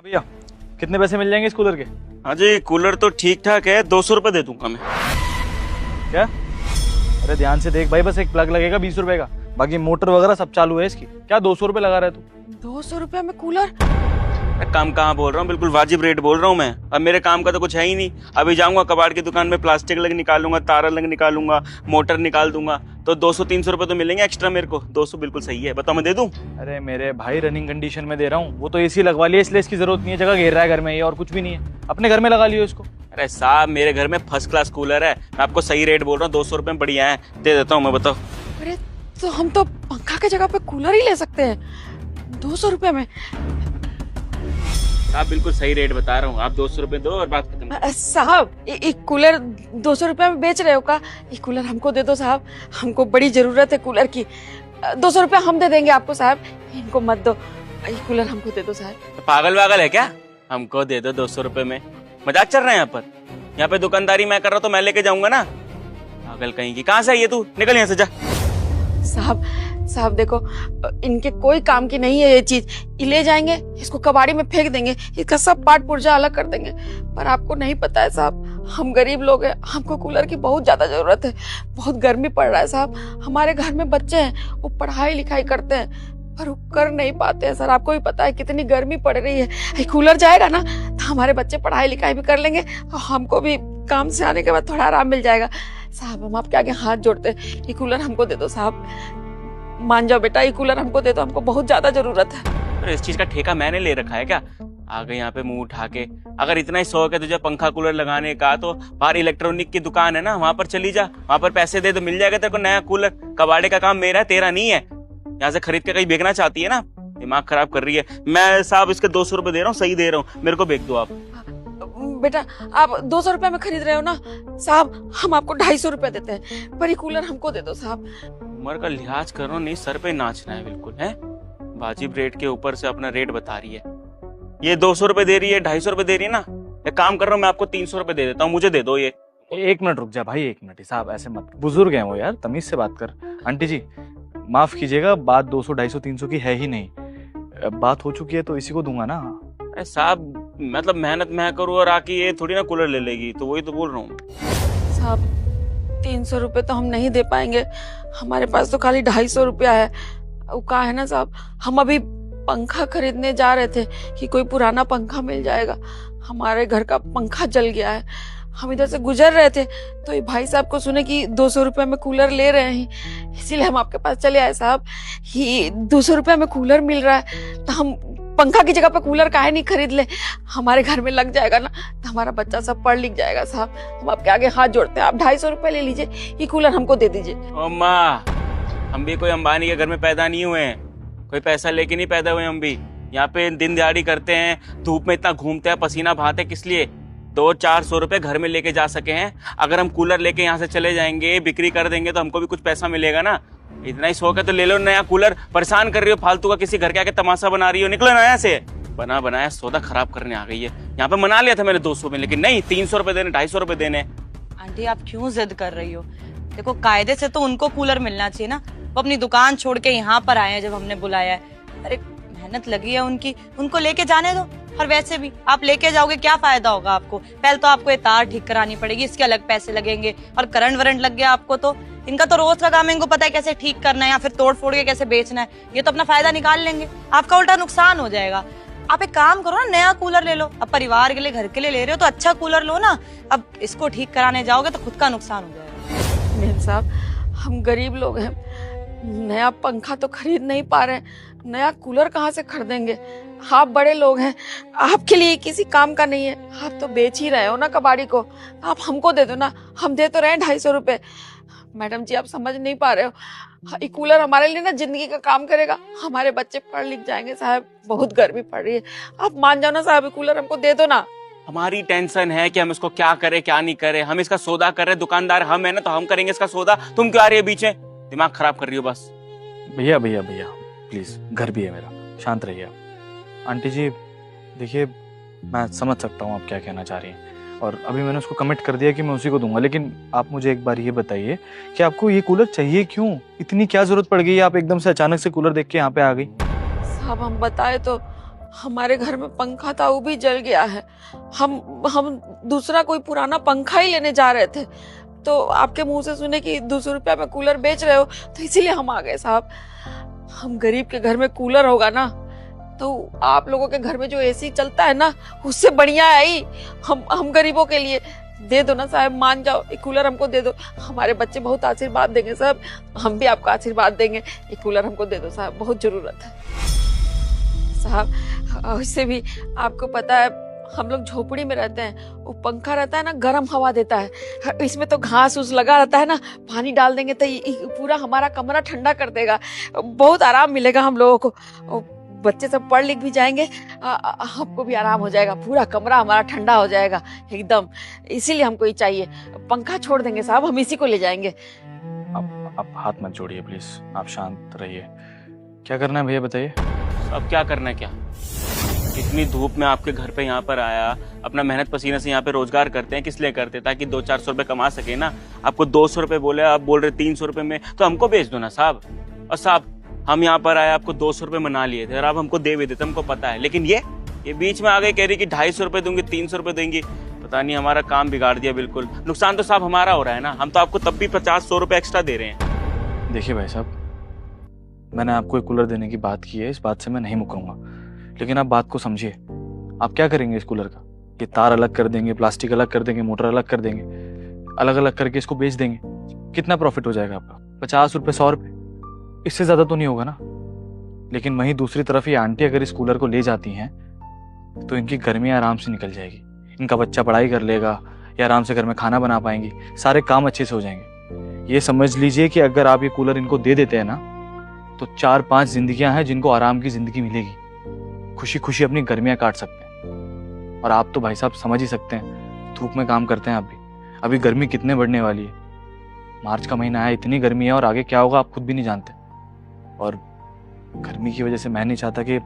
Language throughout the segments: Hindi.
हाँ भैया, कितने पैसे मिल जाएंगे इस कूलर के? हाँ जी, कूलर तो ठीक ठाक है, 200 रुपये दे दूंगा मैं। क्या? अरे ध्यान से देख भाई, बस एक प्लग लगेगा 20 रुपए का, बाकी मोटर वगैरह सब चालू है इसकी। क्या 200 रुपए लगा रहा है तू? 200 रुपये में कूलर? काम कहाँ बोल रहा हूँ, बिल्कुल वाजिब रेट बोल रहा हूँ मैं। अब मेरे काम का तो कुछ है ही नहीं। अभी जाऊंगा कबाड़ की दुकान में, प्लास्टिक लग निकालूंगा, तारा लग निकालूंगा, मोटर निकाल दूंगा, तो 200-300 रुपये तो मिलेंगे एक्स्ट्रा मेरे को। 200 बिल्कुल सही है, बताओ मैं दे दूं? अरे मेरे भाई, रनिंग कंडीशन में दे रहा हूँ। वो तो एसी लगवा लिया इसलिए इसकी जरूरत नहीं है, जगह घेर रहा है घर में ये, और कुछ भी नहीं है। अपने घर में लगा लियो इसको। अरे साहब, मेरे घर में फर्स्ट क्लास कूलर है, मैं आपको सही रेट बोल रहा हूँ। 200 रुपये बढ़िया है, दे देता हूँ मैं, बताओ। अरे तो हम तो पंखा की जगह पे कूलर ही ले सकते हैं 200 रुपये में। आप बिल्कुल सही रेट बता रहा हूँ, आप 200 रुपये दो और बात खत्म। साहब, एक कूलर 200 रुपये में बेच रहे हो का? ये कूलर हमको दे दो साहब, हमको बड़ी जरूरत है कूलर की। 200 रुपये हम दे देंगे आपको साहब, इनको मत दो। ये कूलर हमको दे दो साहब। पागल वागल है क्या? हमको दे दो 200 रुपये में? मजाक चल रहा है यहाँ पर? यहाँ पे दुकानदारी मैं कर रहा हूँ तो मैं लेके जाऊंगा ना। पागल कहीं की, कहाँ से आई है तू? निकल यहाँ से, जा। साहब देखो, इनके कोई काम की नहीं है ये चीज। ये ले जाएंगे, इसको कबाड़ी में फेंक देंगे, इसका सब पार्ट पुर्जा अलग कर देंगे। पर आपको नहीं पता है साहब, हम गरीब लोग हैं, हमको कूलर की बहुत ज्यादा जरूरत है। बहुत गर्मी पड़ रहा है साहब, हमारे घर में बच्चे हैं, वो पढ़ाई लिखाई करते हैं पर वो कर नहीं पाते हैं सर। आपको भी पता है कितनी गर्मी पड़ रही है। ये कूलर जाएगा ना तो हमारे बच्चे पढ़ाई लिखाई भी कर लेंगे और हमको भी काम से आने के बाद थोड़ा आराम मिल जाएगा। साहब, हम आपके आगे हाथ जोड़ते हैं, ये कूलर हमको दे दो साहब। मान जाओ बेटा, ये कूलर हमको दे दो, हमको बहुत ज्यादा जरूरत है। तो इस चीज का ठेका मैंने ले रखा है क्या? आ गए यहाँ पे मुंह उठा के। अगर इतना ही शौक है तुझे पंखा कूलर लगाने का तो बाहर इलेक्ट्रॉनिक की दुकान है ना, वहां पर चली जा, वहां पर पैसे दे तो मिल जाएगा तेरे को नया कूलर। कबाड़े का काम मेरा है, तेरा नहीं है। यहाँ से खरीद के कहीं बेचना चाहती है ना, दिमाग खराब कर रही है। मैं साहब इसके 200 रुपए दे रहा हूँ, सही दे रहा हूँ, मेरे को बेच दो आप। बेटा, आप 200 रुपए में खरीद रहे हो ना साहब, हम आपको 250 रुपए देते हैं, पर ये कूलर हमको दे दो साहब। उम्र का लिहाज करो, नहीं सर पे नाचना है बिल्कुल है। वाजिब रेट के ऊपर से अपना रेट बता रही है। ये 200 रुपए दे रही है, 250 रुपए दे रही है ना। एक काम कर रहा हूँ, मैं आपको 300 रुपए दे देता हूँ, मुझे दे दो ये। 1 मिनट रुक जा भाई, 1 मिनट। साहब ऐसे मत, बुजुर्ग हैं वो यार, तमीज से बात कर। आंटी जी माफ कीजिएगा, बात 200, 250, 300 की है ही नहीं। बात हो चुकी है तो इसी को दूंगा ना। अरे साहब, मतलब मेहनत मैं करूँ और आके ये थोड़ी ना कूलर ले लेगी, तो वही तो बोल रहा हूँ साहब। 300 रुपए तो हम नहीं दे पाएंगे, हमारे पास तो खाली 250 रुपया है। वो कहा है ना साहब, हम अभी पंखा खरीदने जा रहे थे कि कोई पुराना पंखा मिल जाएगा। हमारे घर का पंखा जल गया है, हम इधर से गुजर रहे थे तो ये भाई साहब को सुने कि 200 रुपए में कूलर ले रहे हैं, इसीलिए हम आपके पास चले आए साहब। ये 200 रुपए में कूलर मिल रहा है तो हम पंखा की जगह पे कूलर काहे नहीं खरीद ले? हमारे घर में लग जाएगा ना तो हमारा बच्चा सब पढ़ लिख जाएगा साहब। हम आपके आगे हाथ जोड़ते हैं, आप 250 रुपए ले लीजिए, ये कूलर हमको दे दीजिए। ओ माँ, हम भी कोई अंबानी के घर में पैदा नहीं हुए हैं, कोई पैसा लेके नहीं पैदा हुए। हम भी यहाँ पे दिन दिहाड़ी करते हैं, धूप में इतना घूमते हैं, पसीना बहाते, किस लिए? 200-400 रुपए घर में लेके जा सके हैं। अगर हम कूलर लेके यहाँ से चले जाएंगे, बिक्री कर देंगे तो हमको भी कुछ पैसा मिलेगा ना। इतना ही शौक है तो ले लो नया कूलर। परेशान कर रही हो फालतू का, किसी घर के आके तमाशा बना रही हो। निकलो नया से, बना बनाया सौदा खराब करने आ गई है। यहाँ पे मना लिया था मैंने 200 में, लेकिन नहीं, 300 रुपए देने, 250 रुपए देने। आंटी आप क्यों जिद कर रही हो? देखो कायदे से तो उनको कूलर मिलना चाहिए ना, वो अपनी दुकान छोड़ के यहाँ पर आए हैं जब हमने बुलाया है। अरे मेहनत लगी है उनकी, उनको लेके जाने दो। और वैसे भी आप लेके जाओगे क्या फायदा होगा आपको? पहले तो आपको ये तार ठीक करानी पड़ेगी, इसके अलग पैसे लगेंगे, और करंट वरंट लग गया आपको तो इनका तो रोज का काम है, इनको पता है कैसे ठीक करना है या फिर तोड़ फोड़ के कैसे बेचना है। ये तो अपना फायदा निकाल लेंगे, आपका उल्टा नुकसान हो जाएगा। आप एक काम करो ना, नया कूलर ले लो। अब परिवार के लिए, घर के लिए ले रहे हो तो अच्छा कूलर लो ना। अब इसको ठीक कराने जाओगे तो खुद का नुकसान हो जाएगा। मेम साहब, हम गरीब लोग हैं, नया पंखा तो खरीद नहीं पा रहे, नया कूलर कहाँ से खरीदेंगे? आप बड़े लोग हैं, आपके लिए किसी काम का नहीं है, आप तो बेच ही रहे हो ना कबाड़ी को। आप हमको दे दो ना, हम दे तो रहे हैं 250 रुपए। मैडम जी, आप समझ नहीं पा रहे हो, ये कूलर हमारे लिए ना जिंदगी का काम करेगा, हमारे बच्चे पढ़ लिख जाएंगे साहब। बहुत गर्मी पड़ रही है, आप मान जाओ ना साहब, ये कूलर हमको दे दो ना। हमारी टेंशन है कि हम इसको क्या करें क्या नहीं करें। हम इसका सौदा कर रहे, दुकानदार हम है ना, तो हम करेंगे इसका सौदा। तुम क्यों आ रही है बीच में? दिमाग खराब कर रही हो बस। भैया भैया भैया प्लीज, घर भी है मेरा, शांत रहिए आप। आंटी जी देखिए, मैं समझ सकता हूँ आप क्या कहना चाह रही हैं, और अभी मैंने उसको कमिट कर दिया कि मैं उसी को दूंगा। लेकिन आप मुझे एक बार ये बताइए कि आपको ये कूलर चाहिए क्यों? इतनी क्या जरूरत पड़ गई? आप एकदम से अचानक से कूलर देख के यहाँ पे आ गई। साहब हम बताए तो हमारे घर में पंखा था वो भी जल गया है। हम दूसरा कोई पुराना पंखा ही लेने जा रहे थे, तो आपके मुंह से सुने कि 200 रुपया में कूलर बेच रहे हो, तो इसीलिए हम आ गए साहब। हम गरीब के घर में कूलर होगा ना, तो आप लोगों के घर में जो एसी चलता है ना, उससे बढ़िया है ही हम गरीबों के लिए। दे दो ना साहब, मान जाओ, ये कूलर हमको दे दो। हमारे बच्चे बहुत आशीर्वाद देंगे साहब, हम भी आपको आशीर्वाद देंगे। ये कूलर हमको दे दो साहब, बहुत जरूरत है साहब। वैसे भी आपको पता है हम लोग झोपड़ी में रहते हैं, वो पंखा रहता है ना, गर्म हवा देता है। इसमें तो घास उस लगा रहता है ना, पानी डाल देंगे तो ये पूरा हमारा कमरा ठंडा कर देगा, बहुत आराम मिलेगा हम लोगों को। बच्चे सब पढ़ लिख भी जाएंगे, हमको भी आराम हो जाएगा, पूरा कमरा हमारा ठंडा हो जाएगा एकदम। इसीलिए हमको ये चाहिए। पंखा छोड़ देंगे साहब, हम इसी को ले जाएंगे। आप हाथ मत जोड़िए प्लीज, आप शांत रहिए। क्या करना है भैया बताइए। अब क्या करना है? क्या इतनी धूप में आपके घर पे यहाँ पर आया, अपना मेहनत पसीने से यहाँ पे रोजगार करते हैं, किस लिए करते हैं? ताकि 200-400 रुपए कमा सके ना। आपको 200 रुपए बोले, आप बोल रहे 300 रुपए में, तो हमको बेच दो ना साहब। और साहब हम यहाँ पर आए, आपको 200 रुपए मना लिए थे और आप हमको दे भी देते, हमको पता है। लेकिन ये बीच में आ गए, कह रही कि 250 रुपए दूंगी, 300 रुपए देंगी। पता नहीं, हमारा काम बिगाड़ दिया बिल्कुल। नुकसान तो साहब हमारा हो रहा है ना, हम तो आपको तब भी 50-100 रुपए एक्स्ट्रा दे रहे हैं। देखिए भाई साहब, मैंने आपको एक कूलर देने की बात की है, इस बात से मैं नहीं मुकरूंगा, लेकिन आप बात को समझिए। आप क्या करेंगे इस कूलर का? ये तार अलग कर देंगे, प्लास्टिक अलग कर देंगे, मोटर अलग कर देंगे, अलग अलग करके इसको बेच देंगे। कितना प्रॉफिट हो जाएगा आपका? 50 रुपए, 100 रुपए, इससे ज्यादा तो नहीं होगा ना। लेकिन वहीं दूसरी तरफ ये आंटी अगर इस कूलर को ले जाती हैं तो इनकी गर्मियां आराम से निकल जाएगी, इनका बच्चा पढ़ाई कर लेगा या आराम से घर में खाना बना पाएंगी, सारे काम अच्छे से हो जाएंगे। ये समझ लीजिए कि अगर आप ये कूलर इनको दे देते हैं ना, तो 4-5 जिंदगियां हैं जिनको आराम की जिंदगी मिलेगी, खुशी खुशी अपनी गर्मियां काट सकते हैं। और आप तो भाई साहब समझ ही सकते हैं, धूप में काम करते हैं आप भी, अभी गर्मी कितने बढ़ने वाली है। मार्च का महीना है, इतनी गर्मी है और आगे क्या होगा आप खुद भी नहीं जानते। और गर्मी की वजह से मैं नहीं चाहता कि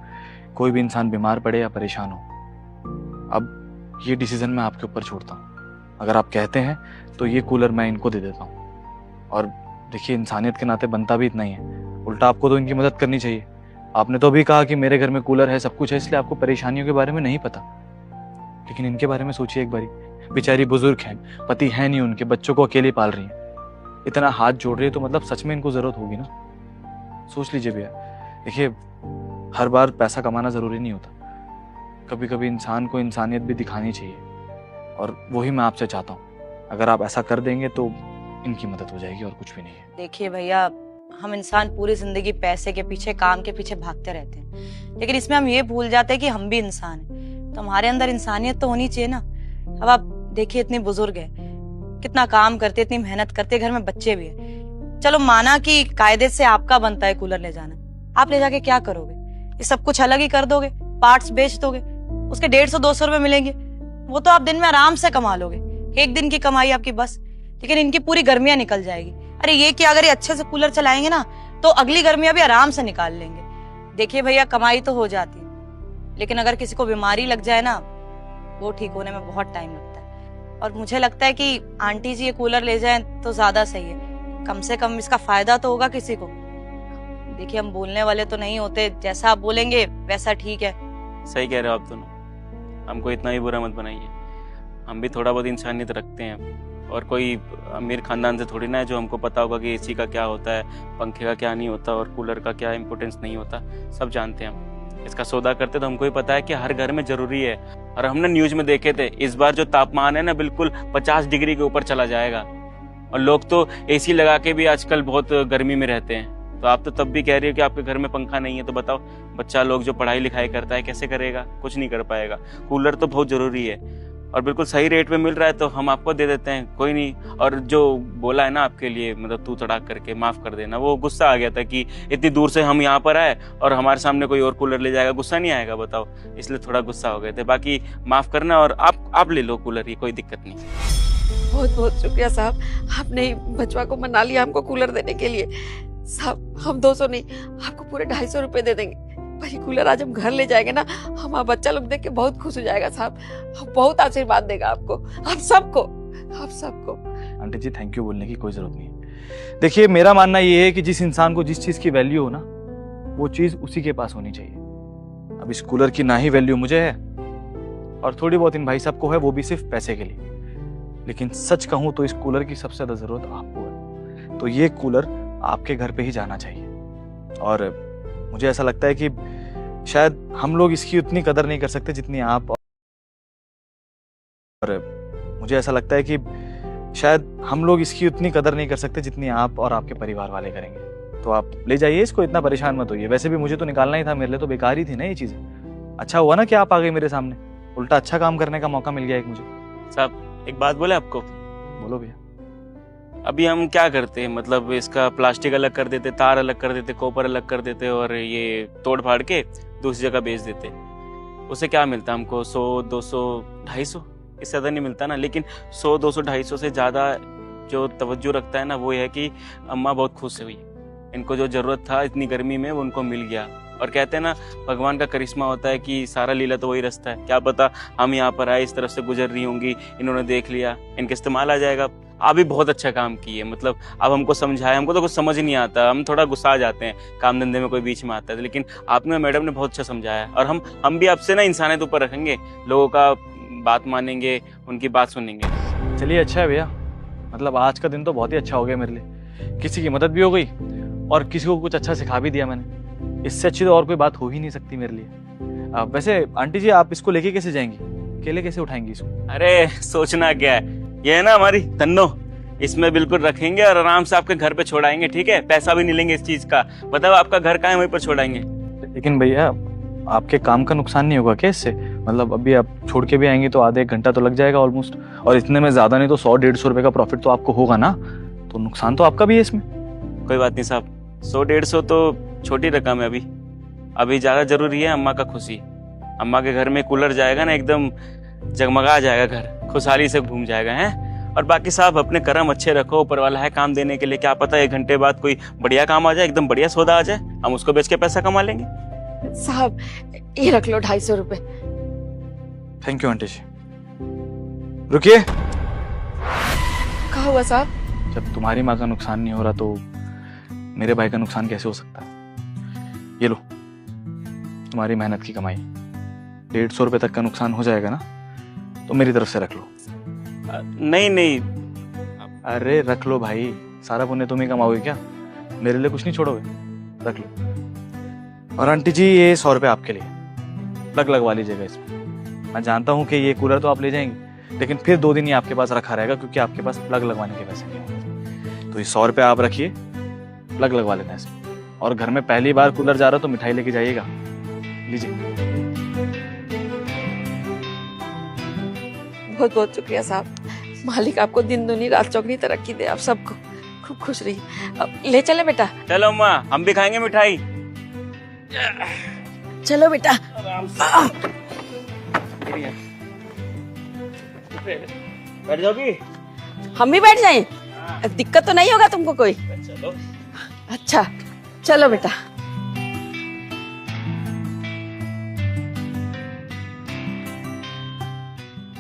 कोई भी इंसान बीमार पड़े या परेशान हो। अब ये डिसीजन मैं आपके ऊपर छोड़ता हूँ। अगर आप कहते हैं तो ये कूलर मैं इनको दे देता हूँ। और देखिए, इंसानियत के नाते बनता भी इतना ही है, उल्टा आपको तो इनकी मदद करनी चाहिए। आपने तो अभी कहा कि मेरे घर में कूलर है, सब कुछ है, इसलिए आपको परेशानियों के बारे में नहीं पता। लेकिन इनके बारे में सोचिए एक बारी, बेचारी बुजुर्ग हैं, पति है नहीं उनके, बच्चों को अकेले पाल रही हैं, इतना हाथ जोड़ रही है, तो मतलब सच में इनको जरूरत होगी ना। सोच लीजिए भैया। देखिए, हर बार पैसा कमाना जरूरी नहीं होता, कभी कभी इंसान को इंसानियत भी दिखानी चाहिए, और वही मैं आपसे चाहता हूँ। अगर आप ऐसा कर देंगे तो इनकी मदद हो जाएगी और कुछ भी नहीं है। देखिए भैया, हम इंसान पूरी जिंदगी पैसे के पीछे, काम के पीछे भागते रहते हैं, लेकिन इसमें हम ये भूल जाते हैं कि हम भी इंसान हैं, तो हमारे अंदर इंसानियत तो होनी चाहिए ना। अब आप देखिए, इतनी बुजुर्ग है, कितना काम करते, इतनी मेहनत करते, घर में बच्चे भी है। चलो माना कि कायदे से आपका बनता है कूलर ले जाना, आप ले जाके क्या करोगे? ये सब कुछ अलग ही कर दोगे, पार्ट्स बेच दोगे, उसके 150-200 रुपए मिलेंगे, वो तो आप दिन में आराम से कमा लोगे, एक दिन की कमाई आपकी बस। लेकिन इनकी पूरी गर्मियां निकल जाएगी। अरे ये कि अगर ये अच्छे से कूलर चलाएंगे ना, तो अगली गर्मियां भी आराम से निकाल लेंगे। देखिए भैया, कमाई तो हो जाती है, लेकिन अगर किसी को बीमारी लग जाए ना, वो ठीक होने में बहुत टाइम लगता है। और मुझे लगता है कि आंटी जी ये कूलर ले जाएं तो ज्यादा सही है, कम से कम इसका फायदा तो होगा किसी को। देखिए, हम बोलने वाले तो नहीं होते, जैसा आप बोलेंगे वैसा ठीक है। सही कह रहे हो आप दोनों, हमको इतना ही बुरा मत बनाइए। हम भी थोड़ा बहुत इंसानियत रखते हैं, और कोई अमीर खानदान से थोड़ी ना है जो हमको पता होगा कि एसी का क्या होता है, पंखे का क्या नहीं होता, और कूलर का क्या इम्पोर्टेंस नहीं होता। सब जानते हैं हम। इसका सौदा करते तो हमको ही पता है कि हर घर में जरूरी है। और हमने न्यूज में देखे थे, इस बार जो तापमान है ना, बिल्कुल 50 डिग्री के ऊपर चला जाएगा। और लोग तो एसी लगा के भी आजकल बहुत गर्मी में रहते हैं। तो आप तो तब भी कह रही हो कि आपके घर में पंखा नहीं है, तो बताओ बच्चा लोग जो पढ़ाई लिखाई करता है कैसे करेगा? कुछ नहीं कर पाएगा। कूलर तो बहुत जरूरी है, और बिल्कुल सही रेट पे मिल रहा है तो हम आपको दे देते हैं, कोई नहीं। और जो बोला है ना आपके लिए, मतलब तू तड़ाक करके माफ कर देना, वो गुस्सा आ गया था कि इतनी दूर से हम यहाँ पर आए और हमारे सामने कोई और कूलर ले जाएगा, गुस्सा नहीं आएगा बताओ? इसलिए थोड़ा गुस्सा हो गए थे। बाकी माफ करना, और आप ले लो कूलर, ये कोई दिक्कत नहीं। बहुत बहुत शुक्रिया साहब, आपने बचवा को मना लिया हमको कूलर देने के लिए। साहब, हम 200 नहीं, आपको पूरे 250 रुपए दे देंगे। पर ये कूलर आज हम घर ले जाएंगे ना, हमारा बच्चा लोग देख के बहुत खुश हो जाएगा साहब, बहुत आशीर्वाद देगा आपको, आप सबको। आंटी जी, थैंक यू बोलने की कोई जरूरत नहीं है। देखिए, मेरा मानना ये है कि जिस इंसान को जिस चीज की वैल्यू हो ना, वो चीज उसी के पास होनी चाहिए। अब इस कूलर की ना ही वैल्यू मुझे है और थोड़ी बहुत इन भाई साहब को है, वो भी सिर्फ पैसे के लिए। लेकिन सच कहूं तो इस कूलर की सबसे ज्यादा जरूरत आपको है, तो ये कूलर आपके घर पे ही जाना चाहिए। और मुझे ऐसा लगता है कि शायद हम लोग इसकी उतनी कदर नहीं कर सकते जितनी आप, और मुझे ऐसा लगता है कि शायद हम लोग इसकी उतनी कदर नहीं कर सकते जितनी आप और आपके परिवार वाले करेंगे। तो आप ले जाइए इसको, इतना परेशान मत होइए। वैसे भी मुझे तो निकालना ही था, मेरे लिए तो बेकार ही थी ना ये चीजें। अच्छा हुआ ना कि आप आ गए मेरे सामने, उल्टा अच्छा काम करने का मौका मिल गया एक मुझे। साहब एक बात बोले आपको, बोलो भैया। अभी हम क्या करते हैं, मतलब इसका प्लास्टिक अलग कर देते, तार अलग कर देते, कॉपर अलग कर देते और ये तोड़ फाड़ के दूसरी जगह बेच देते। उससे क्या मिलता हमको? 100, 200, 250, इससे ज़्यादा नहीं मिलता ना। लेकिन 100, 200, 250 से ज़्यादा जो तवज्जो रखता है ना, वो है कि अम्मा बहुत खुश हुई, इनको जो ज़रूरत था इतनी गर्मी में वो उनको मिल गया। और कहते हैं ना, भगवान का करिश्मा होता है कि सारा लीला तो वही रास्ता है। क्या पता हम यहाँ पर आए, इस तरफ से गुजर रही होंगी, इन्होंने देख लिया, इनके इस्तेमाल आ जाएगा। आप भी बहुत अच्छा काम किए, मतलब अब हमको समझाया। हमको तो कुछ समझ नहीं आता, हम थोड़ा गुस्सा आ जाते हैं काम धंधे में कोई बीच में आता है, लेकिन आपने, मैडम ने बहुत अच्छा समझाया। और हम भी आपसे ना इंसानियत ऊपर रखेंगे, लोगों का बात मानेंगे, उनकी बात सुनेंगे। चलिए अच्छा है भैया, मतलब आज का दिन तो बहुत ही अच्छा हो गया मेरे लिए। किसी की मदद भी हो गई और किसी को कुछ अच्छा सिखा भी दिया मैंने। इससे अच्छी तो और कोई बात हो ही नहीं सकती मेरे लिए। वैसे आंटी जी, आप इसको लेके कैसे जाएंगी? अकेले कैसे उठाएंगी इसको? अरे सोचना क्या है, ये है ना हमारी तन्नो, इसमें बिल्कुल रखेंगे और आराम से आपके घर पे छोड़ाएंगे। ठीक है, पैसा भी नहीं लेंगे इस चीज का। बताओ आपका घर कहाँ है, वहीं पर छोड़ाएंगे। लेकिन भैया आपके काम का नुकसान नहीं होगा क्या इससे? मतलब अभी आप छोड़ के भी आएंगे तो आधे एक घंटा तो लग जाएगा ऑलमोस्ट, और इतने में ज्यादा नहीं तो 100-150 रुपए का प्रॉफिट तो आपको होगा ना, तो नुकसान तो आपका भी है इसमें। कोई बात नहीं साहब, 100-150 तो छोटी रकम है। अभी ज्यादा जरूरी है अम्मा का खुशी। अम्मा के घर में कूलर जाएगा ना, एकदम जगमगा जाएगा घर, खुशहाली से घूम जाएगा है। और बाकी साहब अपने कर्म अच्छे रखो, ऊपर वाला है काम देने के लिए। क्या पता 1 घंटे बाद कोई बढ़िया काम आ जाए, एकदम बढ़िया सौदा आ जाए, हम उसको बेच के पैसा कमा लेंगे। साहब ये रख लो 250 रुपए। थैंक यू आंटी जी। रुकिए, कहा हुआ साहब? जब तुम्हारी माँ का नुकसान नहीं हो रहा तो मेरे भाई का नुकसान कैसे हो सकता है? ये लो तुम्हारी मेहनत की कमाई, 150 रुपए तक का नुकसान हो जाएगा ना, तो मेरी तरफ से रख लो। नहीं, अरे रख लो भाई, सारा पुण्य तुम ही कमाओगे क्या? मेरे लिए कुछ नहीं छोड़ोगे? रख लो। और आंटी जी ये 100 रुपए आपके लिए, प्लग लगवा लीजिएगा इसमें। मैं जानता हूँ कि ये कूलर तो आप ले जाएंगे, लेकिन फिर 2 दिन ये आपके पास रखा रहेगा क्योंकि आपके पास प्लग लगवाने के पैसे नहीं होंगे। तो ये 100 रुपए आप रखिए, प्लग लगवा लेना इसमें। और घर में पहली बार कूलर जा रहा तो मिठाई लेके जाइएगा, लीजिए। बहुत बहुत शुक्रिया साहब, मालिक आपको दिन दुनी रात चौगनी तरक्की दे, आप सबको खूब खुश रहिए। अब ले चले बेटा। चलो अम्मा, हम भी खाएंगे मिठाई। चलो बेटा। बैठ जाओगी? हम भी बैठ जाएं? दिक्कत तो नहीं होगा तुमको कोई? चलो। अच्छा चलो बेटा।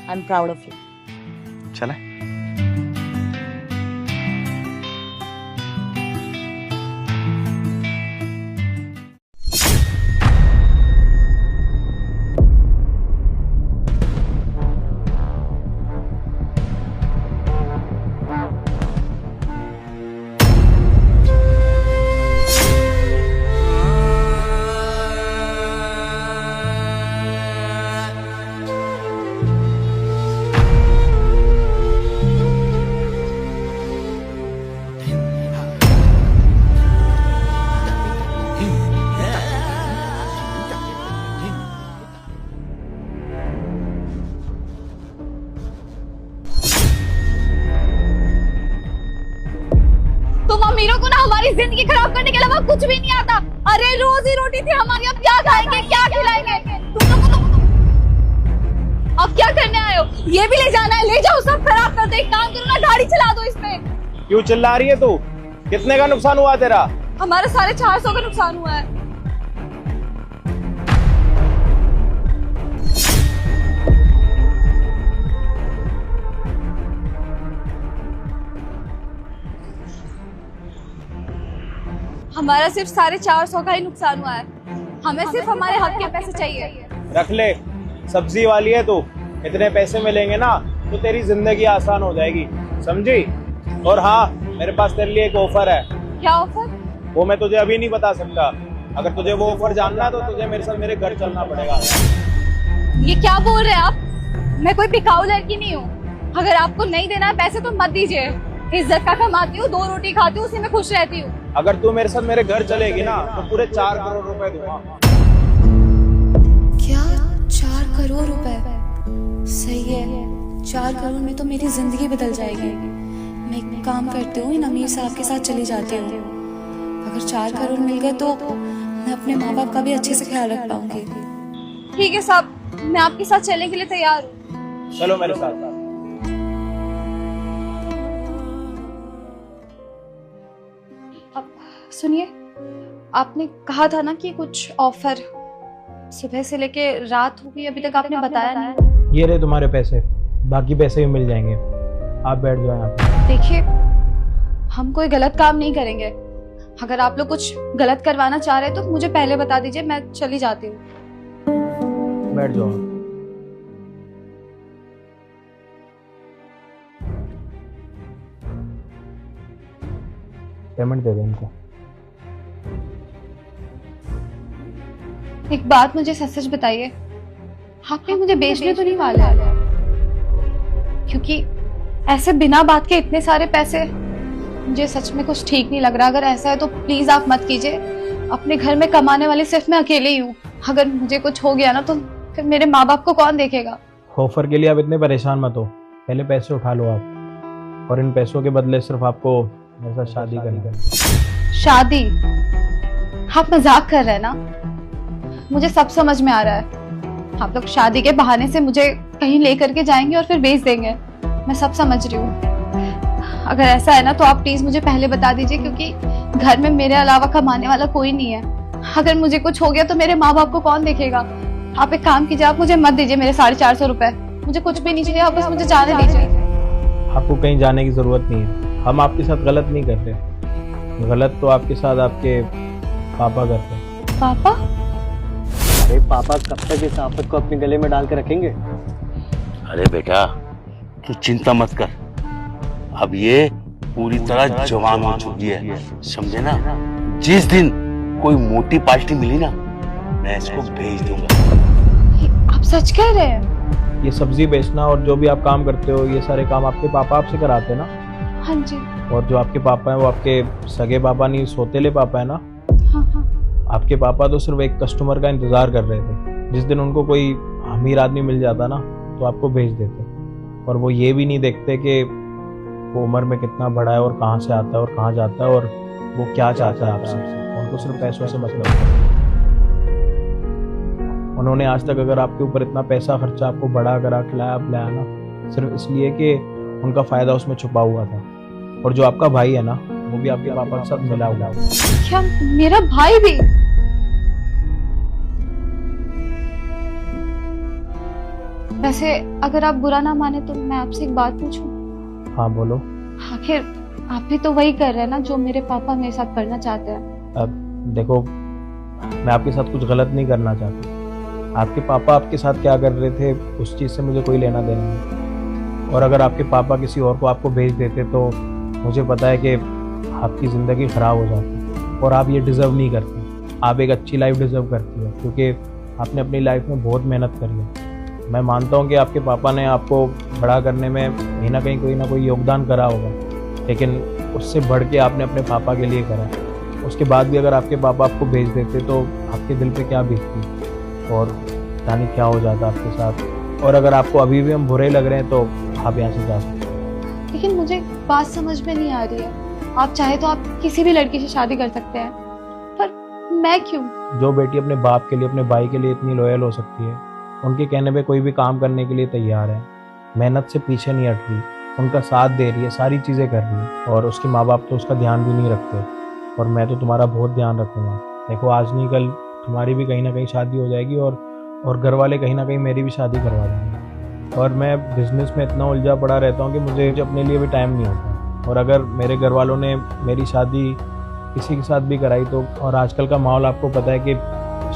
I am proud of you. चले। तुम अमीरों को ना हमारी जिंदगी खराब करने के अलावा कुछ भी नहीं आता। अरे रोजी रोटी थी हमारी, अब क्या खाएंगे, क्या खिलाएंगे? तुम लोगों को अब क्या करने आए हो? ये भी ले जाना है? ले जाओ, सब खराब कर दो। एक काम करो ना, गाड़ी चला दो इसमें। क्यों चिल्ला रही है तू? कितने का नुकसान हुआ तेरा? हमारा 450 का नुकसान हुआ है। हमारा सिर्फ 450 का ही नुकसान हुआ है। हमें सिर्फ हमारे हक के पैसे चाहिए। रख ले, सब्जी वाली है तू, इतने पैसे मिलेंगे ना तो तेरी जिंदगी आसान हो जाएगी, समझी? और हाँ, मेरे पास तेरे लिए एक ऑफर है। क्या ऑफर? वो मैं तुझे अभी नहीं बता सकता। अगर तुझे वो ऑफर जानना है तो तुझे मेरे साथ मेरे घर चलना पड़ेगा। ये क्या बोल रहे हैं आप? मैं कोई बिकाऊ लड़की नहीं हूँ। अगर आपको नहीं देना है पैसे तो मत दीजिए। इज्जत का कमाती हूँ, 2 रोटी खाती हूँ, उसी में खुश रहती हूँ। अगर तू मेरे साथ मेरे घर चलेगी ना तो पूरे 4 करोड़ रुपए दूंगा। क्या 4 करोड़ रुपए? सही है, 4 करोड़ में तो मेरी जिंदगी बदल जाएगी। मैं एक काम करती हूँ, इन अमीर साहब के साथ चली जाती हूँ। अगर 4 करोड़ मिल गए तो मैं अपने माँ बाप का भी अच्छे से ख्याल रख पाऊंगी। ठीक है साहब, मैं आपके साथ चलने के लिए तैयार हूँ। चलो मेरे साथ। अब सुनिए, आपने कहा था ना कि कुछ ऑफर, सुबह से लेके रात हो गई अभी तक आपने बताया नहीं। ये रहे तुम्हारे पैसे, बाकी पैसे भी मिल जाएंगे। आप बैठ जाओ यहाँ पे। देखिए, हम कोई गलत काम नहीं करेंगे। अगर आप लोग कुछ गलत करवाना चाह रहे हैं तो मुझे पहले बता दीजिए, मैं चली जाती हूँ। बैठ जाओ। पेमेंट दे दो इनको। एक बात मुझे सच सच बताइए, आपने मुझे बेचने तो नहीं वाले? क्योंकि ऐसे बिना बात के इतने सारे पैसे, मुझे सच में कुछ ठीक नहीं लग रहा। अगर ऐसा है तो प्लीज आप मत कीजिए। अपने घर में कमाने वाली सिर्फ मैं अकेले ही हूँ। अगर मुझे कुछ हो गया ना तो फिर मेरे माँ बाप को कौन देखेगा? ऑफर के लिए आप इतने परेशान मत हो, पहले पैसे उठा लो आप, और इन पैसों के बदले सिर्फ आपको मेरे साथ शादी करनी है। शादी? आप मजाक कर रहे हैं ना? मुझे सब समझ में आ रहा है। आप लोग शादी के बहाने से मुझे कहीं लेकर के जाएंगे और फिर बेच देंगे। मैं सब समझ रही हूँ। अगर ऐसा है ना तो आप प्लीज मुझे पहले बता दीजिए, क्योंकि घर में मेरे अलावा कमाने वाला कोई नहीं है। अगर मुझे कुछ हो गया तो मेरे माँ बाप को कौन देखेगा? आप एक काम कीजिए, आप मुझे मत दीजिए मेरे 450 रुपए। मुझे कुछ भी नहीं चाहिए, आप बस मुझे जाने दीजिए। आपको कहीं जाने की जरूरत नहीं है। हम आपके साथ गलत नहीं करते। गलत तो आपके साथ आपके पापा करते हैं। पापा? अरे पापा कब तक इस आफत को अपने गले में डाल के रखेंगे? अरे बेटा, तू चिंता मत कर। अब ये पूरी तरह जवान हो चुकी है, समझे ना? जिस दिन कोई मोटी पार्टी मिली ना, मैं इसको भेज दूंगा। आप सच कह रहे हैं? ये सब्जी बेचना और जो भी आप काम करते हो, ये सारे काम आपके पापा आपसे कराते हैं ना? हाँ जी। और जो आपके पापा हैं वो आपके सगे पापा नहीं, सौतेले पापा है ना? हाँ हाँ। आपके पापा तो सिर्फ एक कस्टमर का इंतजार कर रहे थे। जिस दिन उनको कोई अमीर आदमी मिल जाता ना तो आपको भेज देते। और वो ये भी नहीं देखते कि वो उम्र में कितना बड़ा है और कहाँ से आता है और कहाँ जाता है और वो क्या चाहता है आपसे। उनको सिर्फ पैसों से मतलब है। उन्होंने आज तक अगर आपके ऊपर इतना पैसा खर्चा, आपको बड़ा करा, खिलाया पिलाया ना, सिर्फ इसलिए कि उनका फायदा उसमें छुपा हुआ था। और जो आपका भाई है ना, वो भी आपके पापा के साथ मिला हुआ है। क्या मेरा भाई भी? वैसे अगर आप बुरा ना माने तो मैं आपसे एक बात पूछूं? हाँ बोलो। आखिर आप भी तो वही कर रहे हैं ना जो मेरे पापा मेरे साथ करना चाहते हैं। अब देखो, मैं आपके साथ कुछ गलत नहीं करना चाहती। आपके पापा आपके साथ क्या कर रहे थे उस चीज़ से मुझे कोई लेना देना नहीं। और अगर आपके पापा किसी और को आपको भेज देते तो मुझे पता है कि आपकी ज़िंदगी ख़राब हो जाती और आप ये डिज़र्व नहीं करती। आप एक अच्छी लाइफ डिज़र्व करती है क्योंकि आपने अपनी लाइफ में बहुत मेहनत करी है। मैं मानता हूँ कि आपके पापा ने आपको बड़ा करने में कहीं ना कोई योगदान करा होगा, लेकिन उससे बढ़ के आपने अपने पापा के लिए करा। उसके बाद भी अगर आपके पापा आपको भेज देते तो आपके दिल पे क्या बीतती और जाने क्या हो जाता आपके साथ। और अगर आपको अभी भी हम बुरे लग रहे हैं तो आप यहाँ से जा सकते हैं। लेकिन मुझे बात समझ में नहीं आ रही है। आप चाहे तो आप किसी भी लड़की से शादी कर सकते हैं, पर मैं क्यों? जो बेटी अपने बाप के लिए, अपने भाई के लिए इतनी लॉयल हो सकती है, उनके कहने पे कोई भी काम करने के लिए तैयार है, मेहनत से पीछे नहीं हट रही, उनका साथ दे रही है, सारी चीज़ें कर रही है, और उसके माँ बाप तो उसका ध्यान भी नहीं रखते। और मैं तो तुम्हारा बहुत ध्यान रखूँगा। देखो, आज नहीं कल तुम्हारी भी कहीं ना कहीं शादी हो जाएगी और घर वाले कहीं ना कहीं मेरी भी शादी करवा देंगे। और मैं बिजनेस में इतना उलझा पड़ा रहता हूँ कि मुझे अपने लिए भी टाइम नहीं होता। और अगर मेरे घर वालों ने मेरी शादी किसी के साथ भी कराई तो, और आजकल का माहौल आपको पता है कि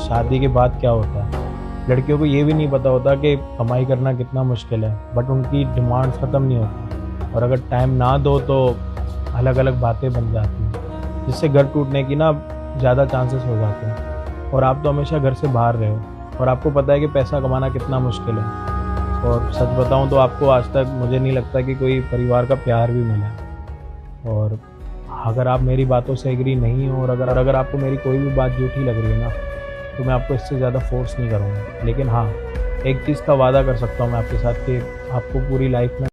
शादी के बाद क्या होता है, लड़कियों को ये भी नहीं पता होता कि कमाई करना कितना मुश्किल है, बट उनकी डिमांड्स ख़त्म नहीं होती और अगर टाइम ना दो तो अलग अलग बातें बन जाती हैं, जिससे घर टूटने की ना ज़्यादा चांसेस हो जाते हैं। और आप तो हमेशा घर से बाहर रहे हो और आपको पता है कि पैसा कमाना कितना मुश्किल है। और सच बताऊं तो आपको आज तक मुझे नहीं लगता कि कोई परिवार का प्यार भी मिला है। और अगर आप मेरी बातों से एग्री नहीं हो और अगर आपको मेरी कोई भी बात झूठी लग रही है ना, तो मैं आपको इससे ज़्यादा फोर्स नहीं करूँगा। लेकिन हाँ, एक चीज़ का वादा कर सकता हूँ मैं आपके साथ कि आपको पूरी लाइफ में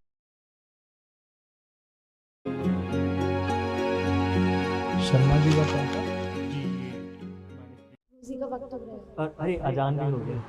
शर्मा जी का अरे अजान भी हो गया।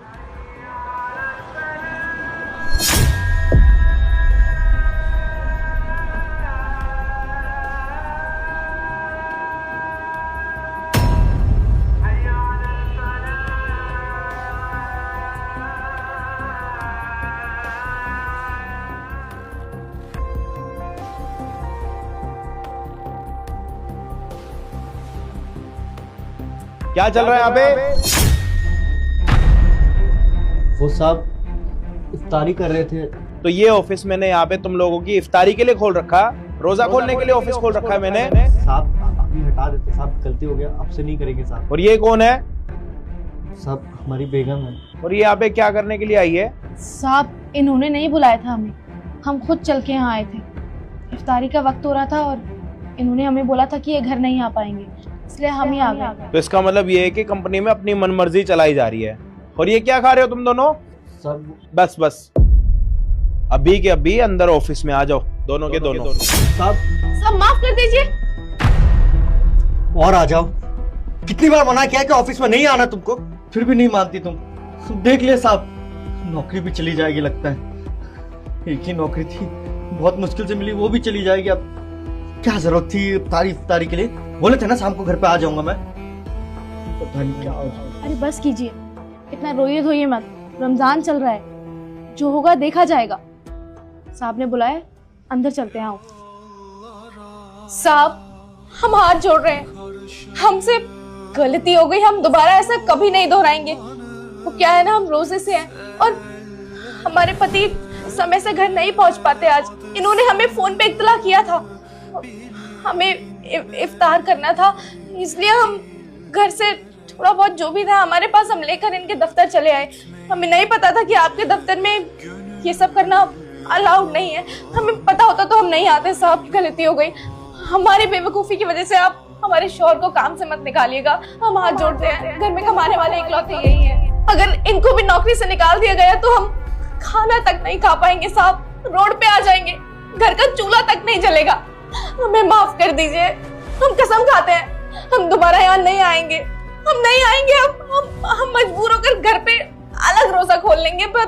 क्या चल रहा है यहाँ पे? वो साहब इफ्तारी कर रहे थे। तो ये ऑफिस मैंने यहाँ पे तुम लोगों की इफ्तारी के लिए खोल रखा, रोजा खोलने के लिए ऑफिस खोल रखा है मैंने। साहब अभी हटा देते साहब, गलती हो गया, आपसे नहीं करेंगे साहब। और ये कौन है? साहब हमारी बेगम है। और ये यहाँ पे क्या करने के लिए आई है? साहब इन्होंने नहीं बुलाया था हमें, हम खुद चल के यहाँ आए थे। इफ्तारी का वक्त हो रहा था और इन्होंने हमें बोला था कि ये घर नहीं आ पाएंगे, इसलिए हम ही आ गए। तो इसका मतलब ये है कि कंपनी में अपनी मनमर्जी चलाई जा रही है। और ये क्या खा रहे हो तुम दोनों? सब बस अभी के अभी अंदर ऑफिस में आ जाओ, दोनों के दोनों। साहब माफ कर दीजिए। और आ जाओ, कितनी बार मना किया कि ऑफिस में नहीं आना तुमको, फिर भी नहीं मानती तुम। देख ले साहब, नौकरी भी चली जाएगी लगता है। एक ही नौकरी थी, बहुत मुश्किल से मिली, वो भी चली जाएगी। अब क्या जरूरत थी इफ्तारी के लिए? बोले थे ना शाम को घर पे आ जाऊंगा मैं। पता नहीं क्या हो जाए। अरे बस कीजिए, इतना रोइए धोइए मत, रमजान चल रहा है, जो होगा देखा जाएगा। साहब ने बुलाया, अंदर चलते हैं। आओ साहब, हम हाथ जोड़ रहे हैं, हमसे गलती हो गई, हम दोबारा ऐसा कभी नहीं दोहराएंगे। वो क्या है ना, हम रोजे से हैं और हमारे पति समय से घर नहीं पहुंच पाते। आज इन्होंने हमें फोन पे इत्तला किया था, हमें इफ्तार करना था, इसलिए हम घर से थोड़ा बहुत जो भी था हमारे पास हम लेकर इनके दफ्तर चले आए। हमें नहीं पता था कि आपके दफ्तर में ये सब करना अलाउड नहीं है। हमें पता होता तो हम नहीं आते। साहब गलती हो गई, हमारी बेवकूफी की वजह से आप हमारे शौहर को काम से मत निकालिएगा। हम हाथ जोड़ते हैं, घर में कमाने वाले इकलौते यही है। अगर इनको भी नौकरी से निकाल दिया गया तो हम खाना तक नहीं खा पाएंगे। साहब रोड पे आ जाएंगे, घर का चूल्हा तक नहीं जलेगा। हमें माफ कर दीजिए, हम कसम खाते हैं हम दोबारा यहाँ नहीं आएंगे। हम नहीं आएंगे, हम मजबूर होकर घर पे अलग रोजा खोल लेंगे, पर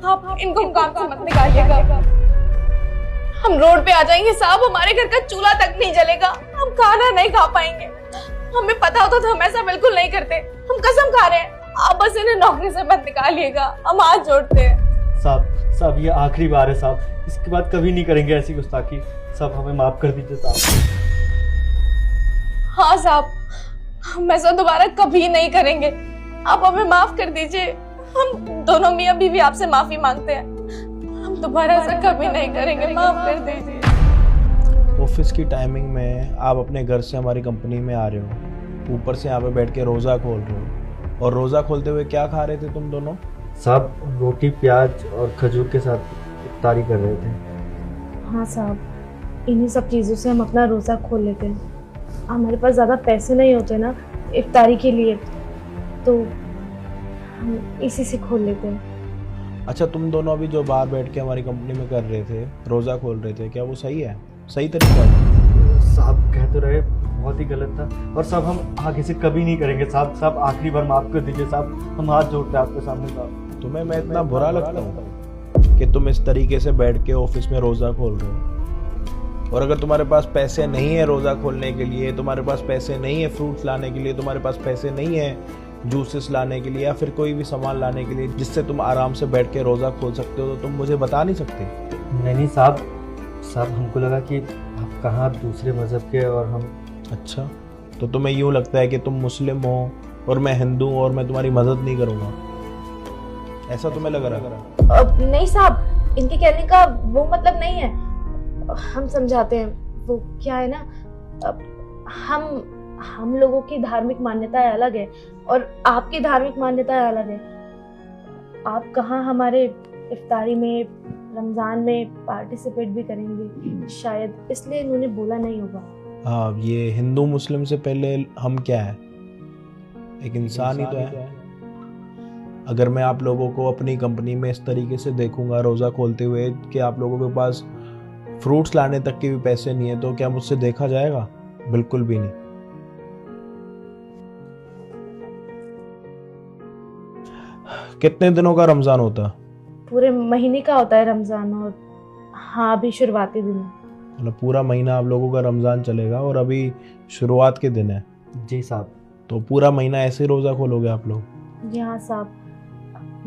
आप इनको काम से मत निकालिएगा। हम रोड पे आ जाएंगे साहब, हमारे घर का चूल्हा तक नहीं जलेगा, हम खाना नहीं खा पाएंगे। हमें पता होता तो हम ऐसा बिल्कुल नहीं करते। हम कसम खा रहे हैं, आप बस इन्हें नौकरी से मत निकालिएगा, हम हाथ जोड़ते हैं। साहब ये आखिरी बार है साहब, इसके बाद कभी नहीं करेंगे ऐसी गुस्ताखी। साहब हमें माफ कर दीजिए साहब। हाँ साहब, हम ऐसा दोबारा कभी नहीं करेंगे, आप हमें माफ कर दीजिए। हम दोनों मियां बीवी आपसे माफी मांगते हैं, हम दोबारा ऐसा कभी नहीं करेंगे, माफ कर दीजिए। ऑफिस की टाइमिंग में आप अपने घर से हमारी कंपनी में आ रहे हो, ऊपर से यहाँ पे बैठ के रोजा खोल रहे हो। और रोजा खोलते हुए क्या खा रहे थे तुम दोनों? साहब रोटी प्याज और खजूर के साथ इफ्तारी कर रहे थे। हाँ साहब, इन्हीं सब चीज़ों से हम अपना रोज़ा खोल लेते हैं। हमारे पास ज़्यादा पैसे नहीं होते ना इफ्तारी के लिए, तो हम इसी से खोल लेते हैं। अच्छा, तुम दोनों अभी जो बाहर बैठ के हमारी कंपनी में कर रहे थे, रोज़ा खोल रहे थे, क्या वो सही है? सही तरीका है? साहब कह तो रहे बहुत ही गलत था, और साहब हम आगे से कभी नहीं करेंगे। साहब आखिरी बार माफ कर दीजिए साहब, हम हाथ जोड़ते हैं आपके सामने साहब। तुम्हें मैं इतना बुरा लगता हूँ कि तुम इस तरीके से बैठ के ऑफिस में रोज़ा खोल रहे हो? और अगर तुम्हारे पास पैसे नहीं है रोज़ा खोलने के लिए, तुम्हारे पास पैसे नहीं है फ्रूट्स लाने के लिए, तुम्हारे पास पैसे नहीं है जूसेस लाने के लिए या फिर कोई भी सामान लाने के लिए जिससे तुम आराम से बैठ के रोज़ा खोल सकते हो, तो तुम मुझे बता नहीं सकते? नहीं साहब हमको लगा कि आप कहाँ दूसरे मज़हब के और हम। अच्छा, तो तुम्हें यूँ लगता है कि तुम मुस्लिम हो और मैं हिंदू हूँ और मैं तुम्हारी मदद नहीं करूँगा, ऐसा तुम्हें लग रहा है? नहीं साहब, इनके कहने का वो मतलब नहीं है, हम समझाते हैं। वो क्या है ना, हम लोगों की धार्मिक मान्यताएं अलग है और आपकी धार्मिक मान्यताएं अलग है। आप कहाँ हमारे इफ्तारी में, रमजान में पार्टिसिपेट भी करेंगे, शायद इसलिए इन्होंने बोला नहीं होगा। हाँ, ये हिंदू मुस्लिम से पहले हम क्या है, एक इंसान ही तो है। अगर मैं आप लोगों को अपनी कंपनी में इस तरीके से देखूंगा रोज़ा खोलते हुए कि आप लोगों के पास फ्रूट्स लाने तक के भी पैसे नहीं है, तो क्या मुझसे देखा जाएगा? बिल्कुल भी नहीं। कितने दिनों का रमजान होता है? पूरे महीने का होता है रमजान, और हाँ अभी शुरुआती दिन है। मतलब पूरा महीना आप लोगों का रमजान चलेगा और अभी शुरुआत के दिन है? जी साहब। तो पूरा महीना ऐसे ही रोज़ा खोलोगे आप लोग? जी हाँ साहब,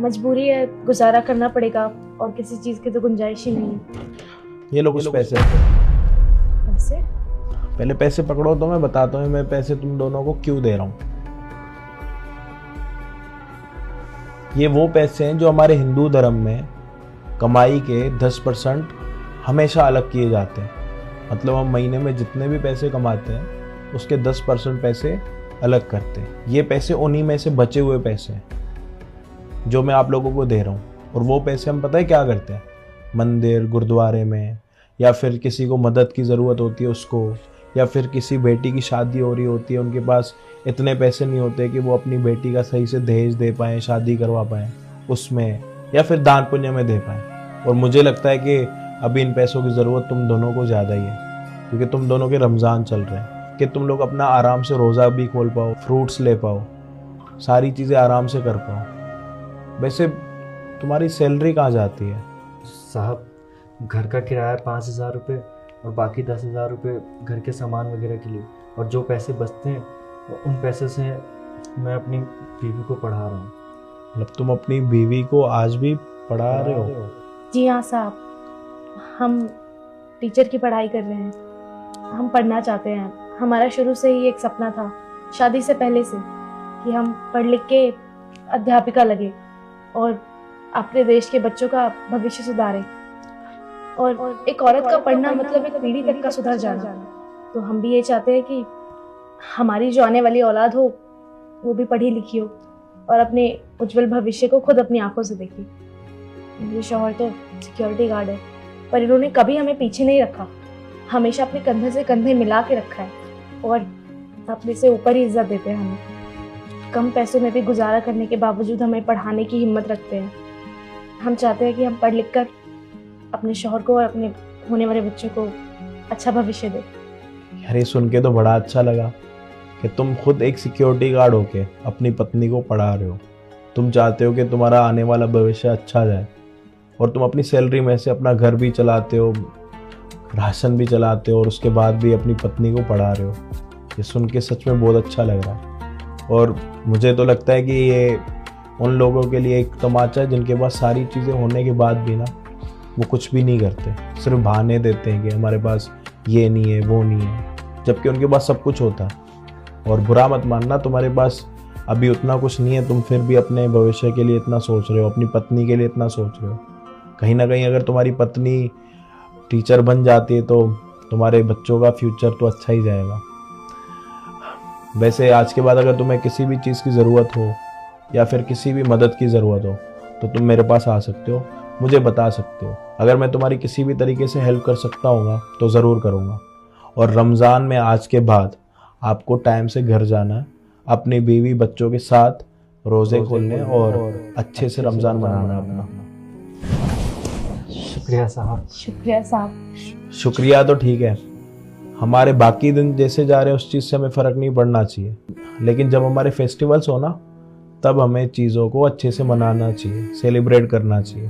मजबूरी है, गुजारा करना पड़ेगा और किसी चीज़ की तो गुंजाइश ही नहीं है। ये लो कुछ पैसे। पैसे? पहले पैसे पकड़ो तो मैं बताता हूँ मैं पैसे तुम दोनों को क्यों दे रहा हूँ। ये वो पैसे हैं जो हमारे हिंदू धर्म में कमाई के 10% हमेशा अलग किए जाते हैं। मतलब हम महीने में जितने भी पैसे कमाते हैं उसके 10% पैसे अलग करते हैं। ये पैसे उन्हीं में से बचे हुए पैसे हैं जो मैं आप लोगों को दे रहा हूँ। और वो पैसे हम पता है क्या करते हैं, मंदिर गुरुद्वारे में, या फिर किसी को मदद की ज़रूरत होती है उसको, या फिर किसी बेटी की शादी हो रही होती है, उनके पास इतने पैसे नहीं होते कि वो अपनी बेटी का सही से दहेज दे पाएँ, शादी करवा पाएँ उसमें, या फिर दान पुण्य में दे पाएँ। और मुझे लगता है कि अभी इन पैसों की ज़रूरत तुम दोनों को ज़्यादा ही है, क्योंकि तुम दोनों के रमज़ान चल रहे हैं, कि तुम लोग अपना आराम से रोज़ा भी खोल पाओ, फ्रूट्स ले पाओ, सारी चीज़ें आराम से कर पाओ। वैसे तुम्हारी सैलरी कहाँ जाती है? साहब, घर का किराया 5,000 रुपये और बाकी 10,000 रुपये घर के सामान वगैरह के लिए, और जो पैसे बचते हैं उन पैसे से मैं अपनी बीवी को पढ़ा रहा हूँ। मतलब तुम अपनी बीवी को आज भी पढ़ा रहे हो? जी हाँ साहब, हम टीचर की पढ़ाई कर रहे हैं, हम पढ़ना चाहते हैं। हमारा शुरू से ही एक सपना था, शादी से पहले से, कि हम पढ़ लिख के अध्यापिका लगे और अपने देश के बच्चों का भविष्य सुधारें। और एक औरत का पढ़ना मतलब एक पीढ़ी तक का सुधर जाना। तो हम भी ये चाहते हैं कि हमारी जो आने वाली औलाद हो वो भी पढ़ी लिखी हो और अपने उज्जवल भविष्य को खुद अपनी आंखों से देखे। मेरे शौहर तो सिक्योरिटी गार्ड है, पर इन्होंने कभी हमें पीछे नहीं रखा, हमेशा अपने कंधे से कंधे मिला के रखा है और अपने से ऊपर ही इज्जत देते हैं हमें। कम पैसों में भी गुजारा करने के बावजूद हमें पढ़ाने की हिम्मत रखते हैं। हम चाहते हैं कि हम पढ़ लिख कर अपने शौहर को और अपने होने वाले बच्चों को अच्छा भविष्य दें। यार ये सुन के तो बड़ा अच्छा लगा कि तुम खुद एक सिक्योरिटी गार्ड होके अपनी पत्नी को पढ़ा रहे हो। तुम चाहते हो कि तुम्हारा आने वाला भविष्य अच्छा जाए और तुम अपनी सैलरी में से अपना घर भी चलाते हो, राशन भी चलाते हो और उसके बाद भी अपनी पत्नी को पढ़ा रहे हो। ये सुन के सच में बहुत अच्छा लग रहा है। और मुझे तो लगता है कि ये उन लोगों के लिए एक तमाचा है जिनके पास सारी चीज़ें होने के बाद भी ना वो कुछ भी नहीं करते, सिर्फ बहाने देते हैं कि हमारे पास ये नहीं है वो नहीं है, जबकि उनके पास सब कुछ होता है। और बुरा मत मानना, तुम्हारे पास अभी उतना कुछ नहीं है, तुम फिर भी अपने भविष्य के लिए इतना सोच रहे हो, अपनी पत्नी के लिए इतना सोच रहे हो। कहीं ना कहीं अगर तुम्हारी पत्नी टीचर बन जाती है तो तुम्हारे बच्चों का फ्यूचर तो अच्छा ही जाएगा। वैसे आज के बाद अगर तुम्हें किसी भी चीज़ की ज़रूरत हो या फिर किसी भी मदद की ज़रूरत हो तो तुम मेरे पास आ सकते हो, मुझे बता सकते हो। अगर मैं तुम्हारी किसी भी तरीके से हेल्प कर सकता हूँ तो ज़रूर करूँगा। और रमज़ान में आज के बाद आपको टाइम से घर जाना है, अपनी बीवी बच्चों के साथ रोज़े खोलने और अच्छे से रमज़ान मनाना है अपना। शुक्रिया साहब। शुक्रिया साहब। शुक्रिया तो ठीक है, हमारे बाकी दिन जैसे जा रहे हैं उस चीज़ से हमें फ़र्क नहीं पड़ना चाहिए, लेकिन जब हमारे फेस्टिवल्स हो ना तब हमें चीज़ों को अच्छे से मनाना चाहिए, सेलिब्रेट करना चाहिए,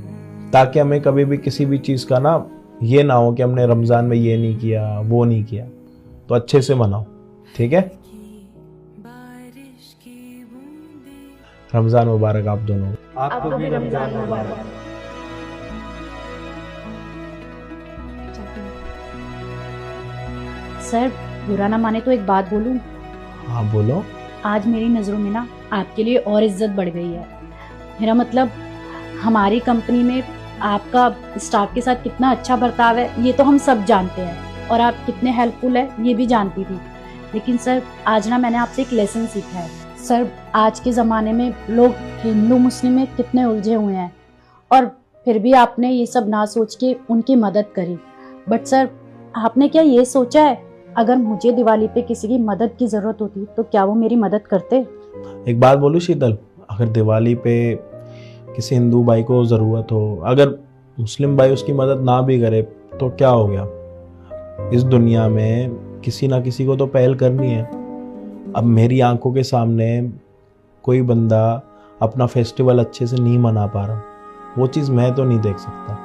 ताकि हमें कभी भी किसी भी चीज़ का ना ये ना हो कि हमने रमज़ान में ये नहीं किया वो नहीं किया। तो अच्छे से मनाओ, ठीक है? रमज़ान मुबारक आप दोनों। आपको भी रमज़ान मुबारक। सर बुरा ना माने तो एक बात बोलूं? हाँ बोलो। आज मेरी नज़रों में ना आपके लिए और इज्जत बढ़ गई है। मेरा मतलब हमारी कंपनी में आपका स्टाफ के साथ कितना अच्छा बर्ताव है ये तो हम सब जानते हैं, और आप कितने हेल्पफुल है ये भी जानती थी। लेकिन सर आज ना मैंने आपसे एक लेसन सीखा है। सर आज के ज़माने में लोग हिंदू मुस्लिम में कितने उलझे हुए हैं, और फिर भी आपने ये सब ना सोच के उनकी मदद करी। बट सर आपने क्या ये सोचा है अगर मुझे दिवाली पे किसी की मदद की ज़रूरत होती तो क्या वो मेरी मदद करते? एक बात बोलूं शीतल, अगर दिवाली पे किसी हिंदू भाई को ज़रूरत हो, अगर मुस्लिम भाई उसकी मदद ना भी करे तो क्या हो गया? इस दुनिया में किसी ना किसी को तो पहल करनी है। अब मेरी आंखों के सामने कोई बंदा अपना फेस्टिवल अच्छे से नहीं मना पा रहा, वो चीज़ मैं तो नहीं देख सकता।